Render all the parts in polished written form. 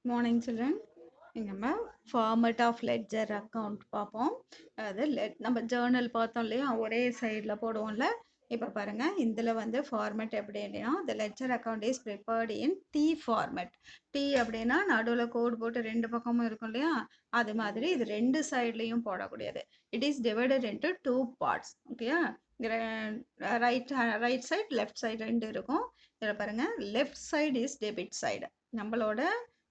Morning children. நம்ம format of ledger account பார்ப்போம். அதாவது நம்ம ஜேர்னல் பார்த்தோம் இல்லையா, ஒரே சைடில் போடுவோம்ல. இப்போ பாருங்க, இதில் வந்து ஃபார்மேட் எப்படி அப்படின்னா, the ledger account is prepared in T format. T அப்படின்னா நடுவில் கோடு போட்டு ரெண்டு பக்கமும் இருக்கும் இல்லையா, அது மாதிரி இது ரெண்டு சைட்லேயும் போடக்கூடியது. It is divided into two parts. ஓகேயா, ரைட் சைட் லெஃப்ட் சைடு ரெண்டு இருக்கும். இதில் பாருங்க, left side is debit side. நம்மளோட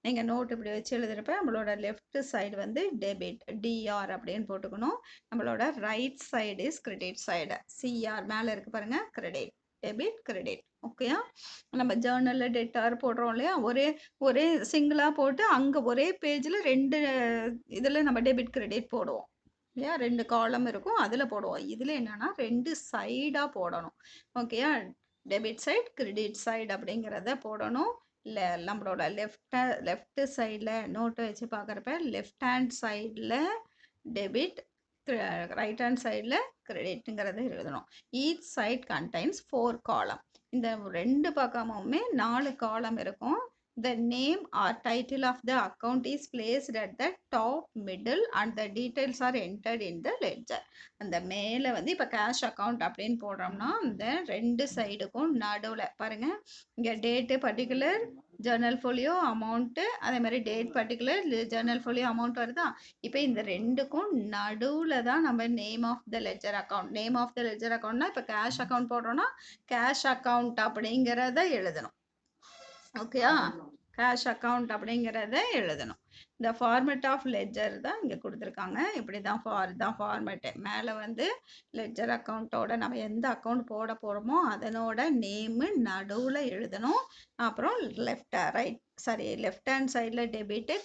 நீங்கள் நோட் இப்படி வச்சு எழுதுறப்ப நம்மளோட லெஃப்ட் சைடு வந்து டெபிட் டிஆர் அப்படின்னு போட்டுக்கணும். நம்மளோட right side is credit side CR மேலே இருக்கு பாருங்க, கிரெடிட் டெபிட் கிரெடிட். ஓகேயா, நம்ம ஜேர்னலில் டெட்டார் போடுறோம் இல்லையா, ஒரே ஒரே சிங்கிளாக போட்டு அங்கே ஒரே பேஜில் ரெண்டு இதில் நம்ம டெபிட் கிரெடிட் போடுவோம் இல்லையா, ரெண்டு காலம் இருக்கும் அதில் போடுவோம். இதில் என்னன்னா ரெண்டு சைடாக போடணும். ஓகேயா, டெபிட் சைட் கிரெடிட் சைடு அப்படிங்கிறத போடணும். இல்லை நம்மளோட லெஃப்ட் சைடில் நோட்டை வச்சு பார்க்குறப்ப லெஃப்ட் ஹேண்ட் சைடில் டெபிட், ரைட் ஹேண்ட் சைடில் கிரெடிட்டுங்கிறத எழுதணும். ஈச் சைட் கண்டைன்ஸ் 4 காலம். இந்த ரெண்டு பக்கமுமே 4 காலம் இருக்கும். The name or title of the account is placed at the top, middle and the details are entered in the ledger. அந்த மேலே வந்து இப்போ கேஷ் அக்கௌண்ட் அப்படின்னு போடுறோம்னா இந்த ரெண்டு சைடுக்கும் நடுவில் பாருங்க, இங்கே date particular journal folio amount, அதே மாதிரி date particular journal folio amount வருதா. இப்போ இந்த ரெண்டுக்கும் நடுவில் தான் நம்ம name of the ledger account. Name of the ledger அக்கௌண்ட்னா இப்போ கேஷ் அக்கௌண்ட் போடுறோன்னா கேஷ் அக்கௌண்ட் அப்படிங்கிறத எழுதணும். ஓகேயா, கேஷ் அக்கௌண்ட் அப்படிங்கிறத எழுதணும். இந்த ஃபார்மேட் ஆஃப் லெட்ஜர் தான் இங்கே கொடுத்துருக்காங்க. இப்படி தான் ஃபார்மேட்டு. மேலே வந்து லெட்ஜர் அக்கௌண்ட்டோட நம்ம எந்த அக்கௌண்ட் போட போகிறோமோ அதனோட நேமு நடுவில் எழுதணும். அப்புறம் லெஃப்ட் ஹேண்ட் சைடில் டெபிட்டு,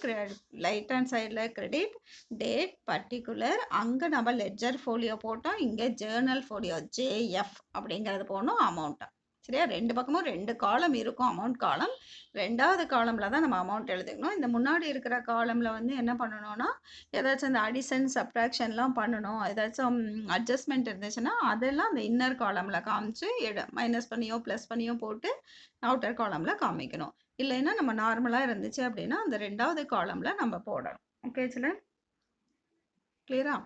ரைட் ஹேண்ட் சைடில் கிரெடிட், டேட் பர்டிகுலர், அங்கே நம்ம லெட்ஜர் ஃபோலியோ போட்டோம், இங்கே ஜேர்னல் ஃபோலியோ ஜேஎஃப் அப்படிங்கிறது போடணும். அமௌண்ட்டை சரியா, ரெண்டு பக்கமும் ரெண்டு காலம் இருக்கும். அமௌண்ட் காலம் ரெண்டாவது காலமில் தான் நம்ம அமௌண்ட் எழுதிக்கணும். இந்த முன்னாடி இருக்கிற காலமில் வந்து என்ன பண்ணணும்னா, ஏதாச்சும் அந்த அடிஷன் சப்ட்ராக்ஷன்லாம் பண்ணணும், ஏதாச்சும் அட்ஜஸ்ட்மெண்ட் இருந்துச்சுன்னா அதெல்லாம் அந்த இன்னர் காலமில் காமிச்சு மைனஸ் பண்ணியோ ப்ளஸ் பண்ணியோ போட்டு அவுட்டர் காலமில் காமிக்கணும். இல்லைன்னா நம்ம நார்மலாக இருந்துச்சு அப்படின்னா அந்த ரெண்டாவது காலமில் நம்ம போடணும். ஓகே சில கிளியரா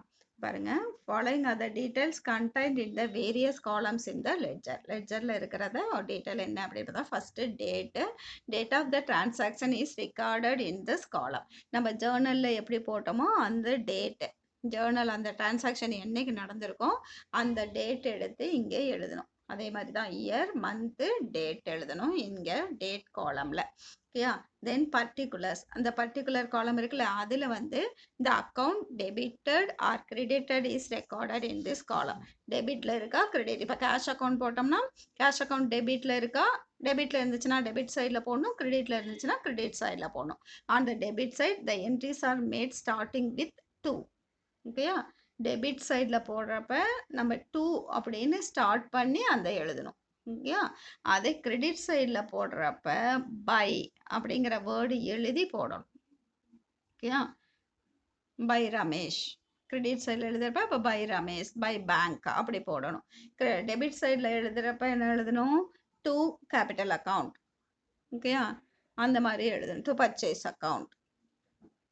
பாருங்க. Following other details contained in the various columns in the ledger. லெட்ஜரில் இருக்கிறத ஒரு டீட்டெயில் என்ன அப்படின்றத first date of the transaction is recorded in this column. நம்ம ஜேர்னலில் எப்படி போட்டோமோ அந்த டேட்டு, ஜேர்னல் அந்த டிரான்சாக்ஷன் என்னைக்கு நடந்திருக்கோ அந்த டேட் எடுத்து இங்கே எழுதணும். அதே மாதிரி தான் இயர் மந்த்து டேட் எழுதணும் இங்கே டேட் காலமில். ஓகேயா, தென் பர்டிகுலர்ஸ், அந்த பர்டிகுலர் காலம் இருக்குல்ல அதில் வந்து இந்த account debited or credited is recorded in this column. டெபிட்டில் இருக்கா கிரெடிட், இப்போ கேஷ் அக்கௌண்ட் போட்டோம்னா கேஷ் அக்கௌண்ட் டெபிட்டில் இருக்கா, டெபிட்டில் இருந்துச்சுன்னா டெபிட் சைடில் போடணும், கிரெடிட்டில் இருந்துச்சுன்னா கிரெடிட் சைடில் போடணும். On the debit side the entries are made starting with 2. ஓகேயா, டெபிட் சைடில் போடுறப்ப நம்ம 2 அப்படின்னு ஸ்டார்ட் பண்ணி அந்த எழுதணும். ஓகேயா, அதே கிரெடிட் சைடில் போடுறப்ப பை அப்படிங்கிற வேர்டு எழுதி போடணும். ஓகேயா, பை ரமேஷ் கிரெடிட் சைடில் எழுதுறப்ப இப்போ பை ரமேஷ், பை பேங்க் அப்படி போடணும். டெபிட் சைடில் எழுதுறப்ப என்ன எழுதணும், டு கேபிட்டல் அக்கௌண்ட். ஓகேயா, அந்த மாதிரி எழுதணும், டு பர்ச்சேஸ் அக்கௌண்ட்.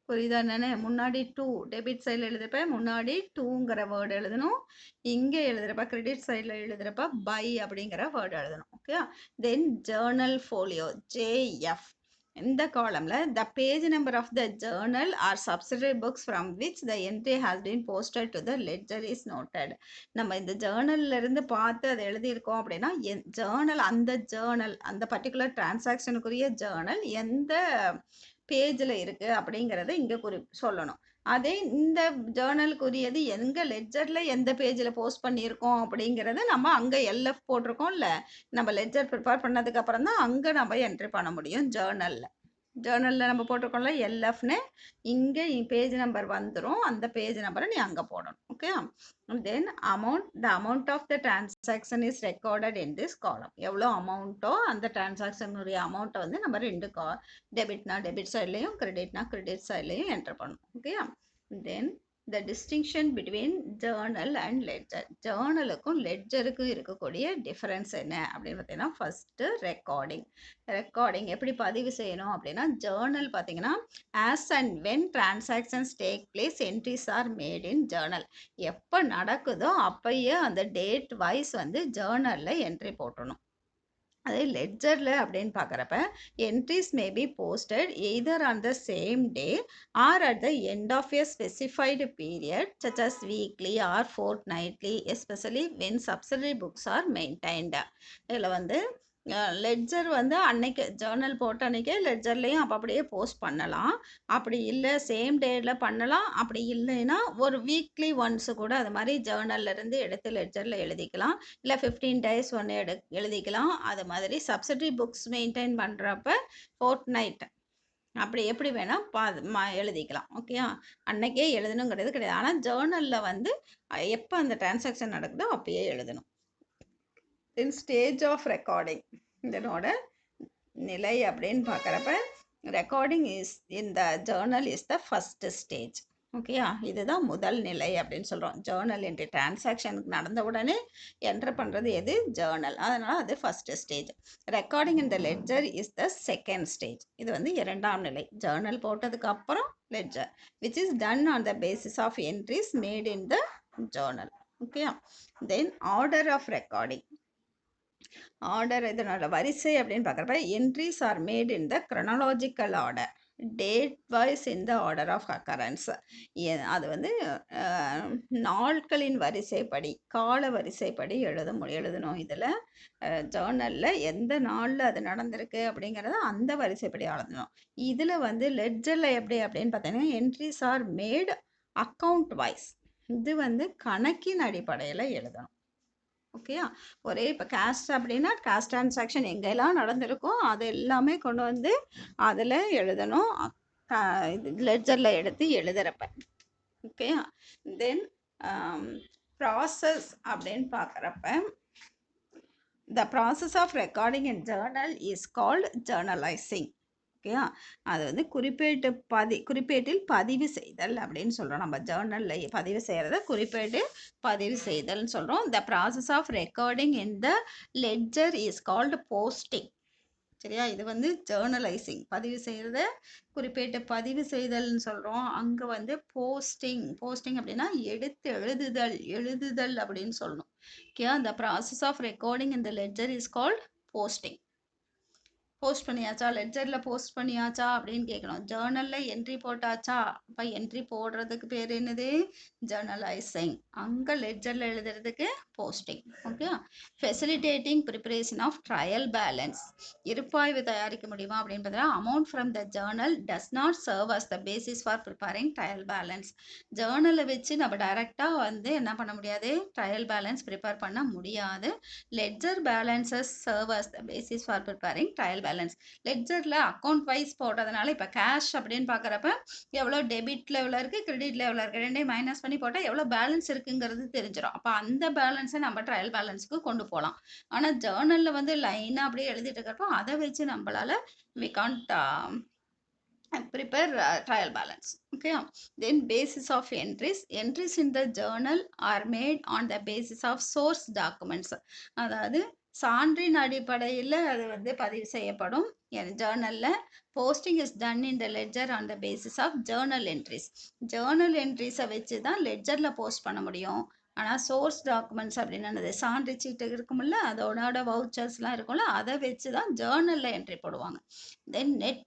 புரியுதா என்னன்னு, முன்னாடி 2 டெபிட் சைடில் எழுதுறப்ப முன்னாடி 2ங்கிற வேர்டு எழுதணும், இங்கே எழுதுறப்ப கிரெடிட் சைடில் எழுதுறப்ப பை அப்படிங்கிற வேர்டு எழுதணும். Okay, then journal folio JF. இந்த காலமில் the page number of the journal or subsidiary books from which the entry has been posted to the ledger is noted. நம்ம இந்த ஜேர்னல்லேருந்து பார்த்து அதை எழுதியிருக்கோம் அப்படின்னா ஜேர்னல் அந்த பர்டிகுலர் டிரான்சாக்ஷனுக்குரிய ஜேர்னல் எந்த பேஜில் இருக்குது அப்படிங்கிறத இங்கே சொல்லணும். அதே இந்த ஜேர்னலுக்குரியது எங்கள் லெட்ஜரில் எந்த பேஜில் போஸ்ட் பண்ணியிருக்கோம் அப்படிங்கிறது நம்ம அங்கே எல்எஃப் போட்டிருக்கோம்ல, நம்ம லெட்ஜர் ப்ரிப்பேர் பண்ணதுக்கப்புறம் தான் அங்கே நம்ம என்ட்ரி பண்ண முடியும். ஜேர்னலில் நம்ம போட்டிருக்கோம்ல எல்எஃப்னு, இங்கே பேஜ் நம்பர் வந்துடும், அந்த பேஜ் நம்பரை நீ அங்கே போடணும். Okay, then the amount of the transaction is recorded in this column. எவ்வளோ அமௌண்ட்டோ அந்த டிரான்சாக்ஷனுடைய அமௌண்ட்டை வந்து நம்ம ரெண்டு டெபிட்னா டெபிட் சைட்லையும் கிரெடிட்னா கிரெடிட் சைட்லையும் என்டர் பண்ணணும். Okay, then the distinction between journal and ledger. ஜேர்னலுக்கும் லெட்ஜருக்கும் இருக்கக்கூடிய டிஃபரன்ஸ் என்ன அப்படின்னு பார்த்தீங்கன்னா ஃபஸ்ட்டு ரெக்கார்டிங் எப்படி பதிவு செய்யணும் அப்படின்னா ஜேர்னல் பார்த்தீங்கன்னா as and when transactions take place entries are made in Journal. எப்போ நடக்குதோ அப்பயே அந்த டேட் வைஸ் வந்து ஜேர்னலில் என்ட்ரி போட்டணும். அதே லெட்ஜரில் அப்படின்னு பார்க்குறப்ப entries may be posted either on the same day or at the end of a specified period such as weekly or fortnightly especially when subsidiary books are maintained. இதில் வந்து ledger வந்து அன்னைக்கு ஜேர்னல் போட்ட அன்னைக்கே லெட்ஜர்லேயும் அப்போ அப்படியே போஸ்ட் பண்ணலாம். அப்படி இல்லை சேம் டேயில் பண்ணலாம். அப்படி இல்லைன்னா ஒரு வீக்லி ஒன்ஸு கூட அது மாதிரி ஜேர்னல்லேருந்து எடுத்து லெட்ஜரில் எழுதிக்கலாம். இல்லை 15 days ஒன்று எழுதிக்கலாம். அது மாதிரி சப்சிடரி புக்ஸ் மெயின்டைன் பண்ணுறப்ப ஃபோர்ட்நைட் அப்படி எப்படி வேணால் எழுதிக்கலாம். ஓகேயா, அன்னைக்கே எழுதணுங்கிறது கிடையாது. ஆனால் ஜேர்னலில் வந்து எப்போ அந்த டிரான்சாக்ஷன் நடக்குதோ அப்பயே எழுதணும். தென் ஸ்டேஜ் ஆஃப் ரெக்கார்டிங், இதனோட நிலை அப்படின்னு பார்க்குறப்ப ரெக்கார்டிங் இஸ் இந்த Journal is the first stage. ஓகேயா, இதுதான் முதல் நிலை அப்படின்னு சொல்கிறோம். ஜேர்னல் என்ட்ரி டிரான்சாக்ஷனுக்கு நடந்த உடனே என்ட்ரு பண்ணுறது எது? ஜேர்னல். அதனால் அது first stage. Recording in the ledger is the second stage. இது வந்து இரண்டாம் நிலை. ஜேர்னல் போட்டதுக்கு அப்புறம் ledger which is done on the basis of entries made in the journal. ஓகேயா, then order of recording. Order இதனோட வரிசை அப்படின்னு பார்க்குறப்ப entries are made in the chronological order, date wise in the order of occurrence. அது வந்து நாட்களின் வரிசைப்படி, கால வரிசைப்படி எழுதணும். இதில் ஜேர்னலில் எந்த நாளில் அது நடந்திருக்கு அப்படிங்கிறத அந்த வரிசைப்படி எழுதணும். இதில் வந்து லெட்ஜரில் எப்படி அப்படின்னு பார்த்தீங்கன்னா entries are made account wise. இது வந்து கணக்கின் அடிப்படையில் எழுதணும். ஓகேயா, ஒரே இப்போ கேஸ்ட் அப்படின்னா கேஸ்ட் டிரான்சாக்ஷன் எங்கெல்லாம் நடந்திருக்கோ அது எல்லாமே கொண்டு வந்து அதில் எழுதணும். இது லெட்ஜரில் எடுத்து எழுதுகிறப்ப. ஓகேயா, தென் ப்ராசஸ் அப்படின்னு பார்க்குறப்ப the process of recording in journal is called journalising. ஓகேயா, அது வந்து குறிப்பேட்டில் பதிவு செய்தல் அப்படின்னு சொல்கிறோம். நம்ம ஜேர்னலில் பதிவு செய்கிறத குறிப்பேட்டில் பதிவு செய்தல்னு சொல்கிறோம். The process of recording in the ledger is called posting. சரியா, இது வந்து ஜேர்னலைசிங், பதிவு செய்கிறத குறிப்பேட்டு பதிவு செய்தல்னு சொல்கிறோம். அங்கே வந்து போஸ்டிங் அப்படின்னா எடுத்து எழுதுதல் அப்படின்னு சொல்லணும். Okay, the process of recording in the ledger is called posting. Post பண்ணியாச்சா, லெட்ஜரில் போஸ்ட் பண்ணியாச்சா அப்படின்னு கேட்கணும். ஜேர்னலில் என்ட்ரி போட்டாச்சா, அப்போ என்ட்ரி போடுறதுக்கு பேர் என்னது? ஜேர்னலைசிங். அங்கே லெட்ஜரில் எழுதுறதுக்கு posting. Okay, facilitating preparation of trial balance. இருப்பாய்வு தயாரிக்க முடியுமா அப்படின்னு பார்த்தீங்கன்னா amount from the journal does not serve as the basis for preparing trial balance. ஜேர்னலை வச்சு நம்ம டைரெக்டாக வந்து என்ன பண்ண முடியாது? ட்ரையல் பேலன்ஸ் ப்ரிப்பேர் பண்ண முடியாது. Ledger balances serve as the basis for preparing trial balance. லெட்ஜரில் அக்கௌண்ட் வைஸ் போடுறதுனால இப்போ கேஷ் அப்படின்னு பார்க்குறப்ப எவ்வளோ டெபிட்ல எவ்வளோ இருக்குது, கிரெடிட்ல எவ்வளோ இருக்குது, ரெண்டையும் மைனஸ் பண்ணி போட்டால் எவ்வளோ பேலன்ஸ் இருக்குங்கிறது தெரிஞ்சிடும். அப்போ அந்த பேலன்ஸை நம்ம ட்ரையல் பேலன்ஸுக்கு கொண்டு போகலாம். ஆனால் ஜேர்னலில் வந்து லைனாக அப்படியே எழுதிட்டு இருக்கிறப்போ அதை வச்சு நம்மளால் we can't prepare trial balance. Okay, then basis of entries in the journal are made on the basis of source documents. அதாவது சான்றின் அடிப்படையில் அது வந்து பதிவு செய்யப்படும் ஜேர்னலில். Posting is done in the ledger on the basis of journal entries. Journal என்ட்ரிஸை வச்சு தான் லெட்ஜரில் போஸ்ட் பண்ண முடியும். ஆனால் சோர்ஸ் டாக்குமெண்ட்ஸ் அப்படின்னு சான்று சீட்டு இருக்குமில்ல, அதோட வவுச்சர்ஸ்லாம் இருக்கும்ல, அதை வச்சு தான் ஜேர்னலில் என்ட்ரி போடுவாங்க. Then net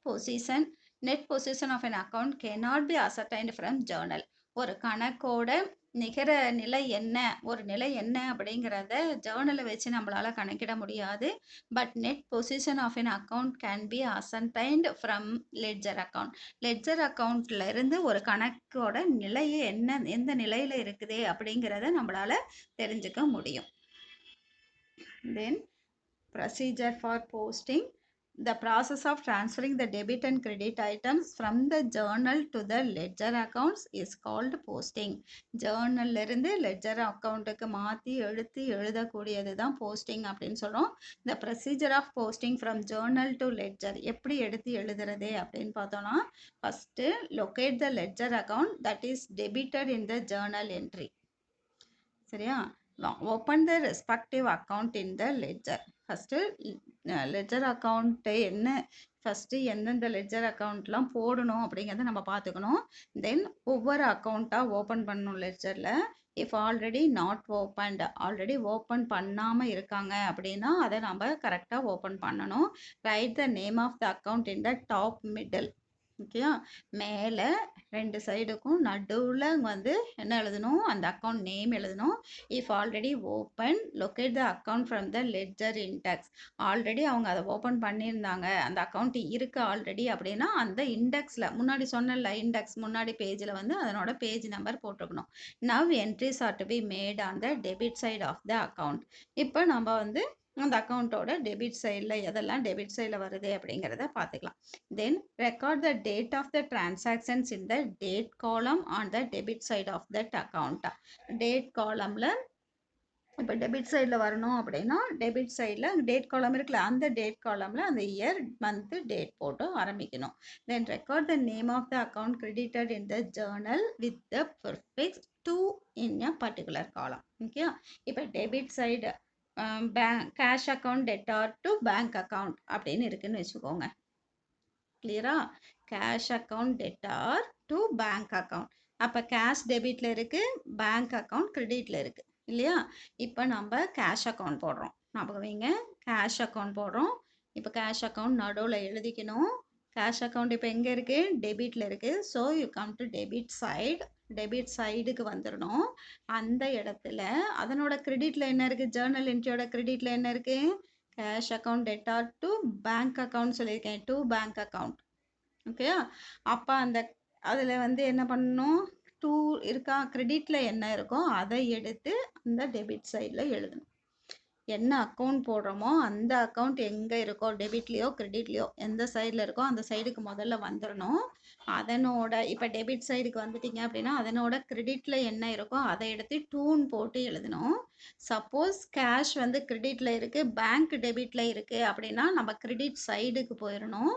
position of an account cannot be ascertained from journal. ஒரு கணக்கோட நிகர நிலை என்ன, ஒரு நிலை என்ன அப்படிங்கிறத ஜேர்னலை வச்சு நம்மளால் கணக்கிட முடியாது. But net position of an account can be ascertained from ledger account. Ledger அக்கௌண்ட்ல இருந்து ஒரு கணக்கோட நிலையை என்ன, எந்த நிலையில் இருக்குது அப்படிங்கிறத நம்மளால் தெரிஞ்சுக்க முடியும். Then procedure for posting. the process of transferring the debit and credit items from the journal to the ledger accounts is called posting. journal இருந்து ledger accountக்கு மாத்தி எடுத்து எழுதக்கூடியது தான் posting அப்படின்னு சொல்றோம். the procedure of posting from journal to ledger எப்படி எடுத்து எழுதுறது அப்படின்னு பார்த்தோம்னா, first locate the ledger account that is debited in the journal entry. சரியா? open the respective account in the ledger. first ledger account என்ன first எந்தெந்த ledger அக்கௌண்ட்லாம் போடணும் அப்படிங்கிறத நம்ம பார்த்துக்கணும். தென் ஒவ்வொரு அக்கௌண்ட்டாக ஓப்பன் பண்ணணும் லெட்ஜரில். If already not opened, already open பண்ணாமல் இருக்காங்க அப்படின்னா அதை நம்ம கரெக்டாக ஓப்பன் பண்ணணும். Right the name of the account in the top middle. ஓகேயா? மேலே ரெண்டு சைடுக்கும் நடுவில் வந்து என்ன எழுதணும், அந்த அக்கௌண்ட் நேம் எழுதணும். If already open locate the account from the ledger index. Already அவங்க அதை ஓப்பன் பண்ணியிருந்தாங்க, அந்த அக்கௌண்ட் இருக்குது ஆல்ரெடி அப்படின்னா அந்த இண்டெக்ஸில் முன்னாடி சொன்னல இண்டெக்ஸ் முன்னாடி பேஜில் வந்து அதனோட பேஜ் நம்பர் போட்டுக்கணும். Now entries are to be made on the debit side of the account. இப்போ நம்ம வந்து அந்த அக்கௌண்ட்டோட டெபிட் சைடில் எதெல்லாம் டெபிட் சைடில் வருது அப்படிங்கிறத பார்த்துக்கலாம். Then record the date of the transactions in the date column on the debit side of that account. Date காலமில் இப்போ டெபிட் சைடில் வரணும் அப்படின்னா டெபிட் சைடில் டேட் காலம் இருக்குல்ல, அந்த டேட் காலமில் அந்த இயர் மந்த்து டேட் போட்டு ஆரம்பிக்கணும். Then record the name of the account credited in the journal with the prefix to in a particular column. Okay, இப்போ debit side cash account debtor to bank account அப்படின்னு இருக்குன்னு வச்சுக்கோங்க. கிளியரா? Cash account debtor to bank account. அப்போ cash டெபிட்டில் இருக்குது, bank account கிரெடிட்டில் இருக்குது இல்லையா? இப்போ நம்ம கேஷ் அக்கௌண்ட் போடுறோம். ஞாபகம் வைங்க, கேஷ் அக்கௌண்ட் போடுறோம். இப்போ கேஷ் அக்கௌண்ட் நடுவில் எழுதிக்கணும். கேஷ் அக்கௌண்ட் இப்போ எங்கே இருக்குது, டெபிட்டில் இருக்குது. So you come to debit side. Debit சைடுக்கு வந்துடணும். அந்த இடத்துல அதனோட கிரெடிட்டில் என்ன இருக்குது, ஜேர்னல் என்ட்ரியோட கிரெடிட்டில் என்ன இருக்குது, cash account debtor to bank account சொல்லியிருக்கேன், டு பேங்க் அக்கௌண்ட். ஓகேயா? அப்போ அந்த அதில் வந்து என்ன பண்ணணும், டூ இருக்கா, கிரெடிட்டில் என்ன இருக்கோ அதை எடுத்து அந்த டெபிட் சைடில் எழுதணும். என்ன அக்கௌண்ட் போடுறோமோ அந்த அக்கௌண்ட் எங்கே இருக்கோ, டெபிட்லேயோ கிரெடிட்லேயோ எந்த சைடில் இருக்கோ அந்த சைடுக்கு முதல்ல வந்துடணும். அதனோட இப்போ டெபிட் சைடுக்கு வந்துட்டீங்க அப்படின்னா அதனோட கிரெடிட்டில் என்ன இருக்கோ அதை எடுத்து டூன் போட்டு எழுதணும். சப்போஸ் கேஷ் வந்து கிரெடிட்டில் இருக்குது, பேங்க் டெபிட்டில் இருக்குது அப்படின்னா நம்ம கிரெடிட் சைடுக்கு போயிடணும்.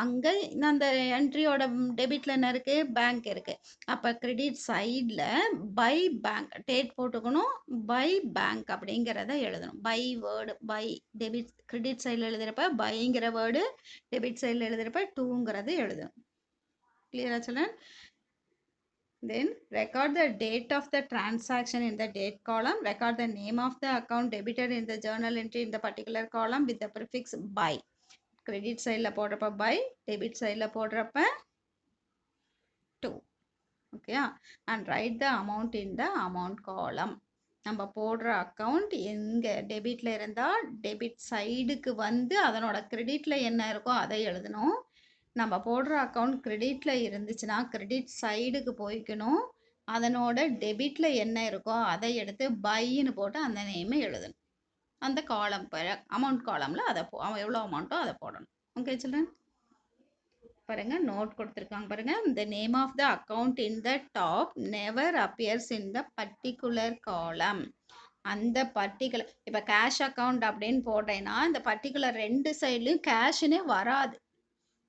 அங்கே அந்த என்ட்ரியோட டெபிட்டில் என்ன இருக்குது, பேங்க் இருக்குது. அப்போ கிரெடிட் சைடில் பை பேங்க் டேட் போட்டுக்கணும், பை பேங்க் அப்படிங்கிறத எழுதணும். By word, by debit credit சைடில் எழுதுகிறப்ப பைங்கிற வேர்டு, டெபிட் சைடில் எழுதுகிறப்ப டூங்கிறது எழுதணும். Clear, children? Then record the date of the transaction in the date column. Record the name of the account debited in the journal entry in the particular column with the prefix by. Credit side la போடுறப்ப by, debit side la போடுறப்ப to. Okay, and write the amount in the amount column. நம்ம போடுற account எங்கே டெபிட்டில் இருந்தால் debit சைடுக்கு வந்து அதனோட கிரெடிட்டில் என்ன இருக்கோ அதை எழுதணும். நம்ம போடுற அக்கௌண்ட் கிரெடிட்டில் இருந்துச்சுன்னா கிரெடிட் சைடுக்கு போய்க்கணும். அதனோட டெபிட்டில் என்ன இருக்கோ அதை எடுத்து பைன்னு போட்டு அந்த நேமை எழுதணும். அந்த காலம் அமௌண்ட் காலமில் அதை எவ்வளோ அமௌண்ட்டோ அதை போடணும். ஓகே சில்ட்ரன், பாருங்க நோட் கொடுத்துருக்காங்க பாருங்க. the name of the account in the top never appears in the particular column. அந்த பர்டிகுலர் இப்போ கேஷ் அக்கௌண்ட் அப்படின்னு போட்டேன்னா இந்த பர்டிகுலர் ரெண்டு சைட்லையும் கேஷ்னே வராது.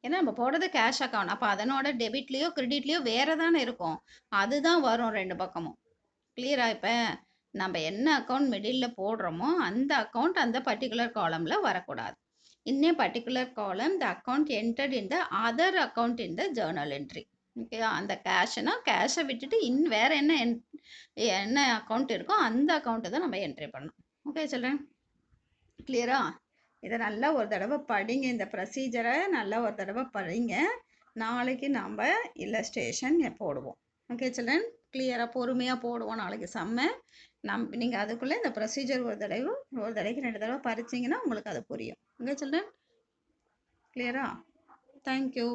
ஏன்னா நம்ம போடுறது கேஷ் அக்கௌண்ட், அப்போ அதனோட டெபிட்லேயோ கிரெடிட்லேயோ வேறு தானே இருக்கும், அதுதான் வரும் ரெண்டு பக்கமும். கிளியரா? இப்போ நம்ம என்ன அக்கௌண்ட் மிடில் போடுறோமோ அந்த அக்கௌண்ட் அந்த பர்டிகுலர் காலமில் வரக்கூடாது. in a particular column the account entered in the other account in the journal entry. Okay, அந்த கேஷ்னா கேஷை விட்டுட்டு வேறு என்ன அக்கௌண்ட் இருக்கோ அந்த அக்கௌண்ட்டை தான் நம்ம என்ட்ரி பண்ணணும். ஓகே சில்ட்ரன், கிளியரா? இதை நல்லா ஒரு தடவை படிங்க, இந்த ப்ரொசீஜரை நல்லா ஒரு தடவை படிங்க. நாளைக்கு நம்ம இல்லஸ்ட்ரேஷன் போடுவோம். ஓகே சில்ட்ரன், கிளியராக பொறுமையாக போடுவோம் நாளைக்கு செம்ம. நீங்கள் அதுக்குள்ளே இந்த ப்ரொசீஜர் ஒரு தடவைக்கு 2 தடவை படிச்சிங்கன்னா உங்களுக்கு அது புரியும். ஓகே சில்ட்ரன், கிளியரா? தேங்க்யூ.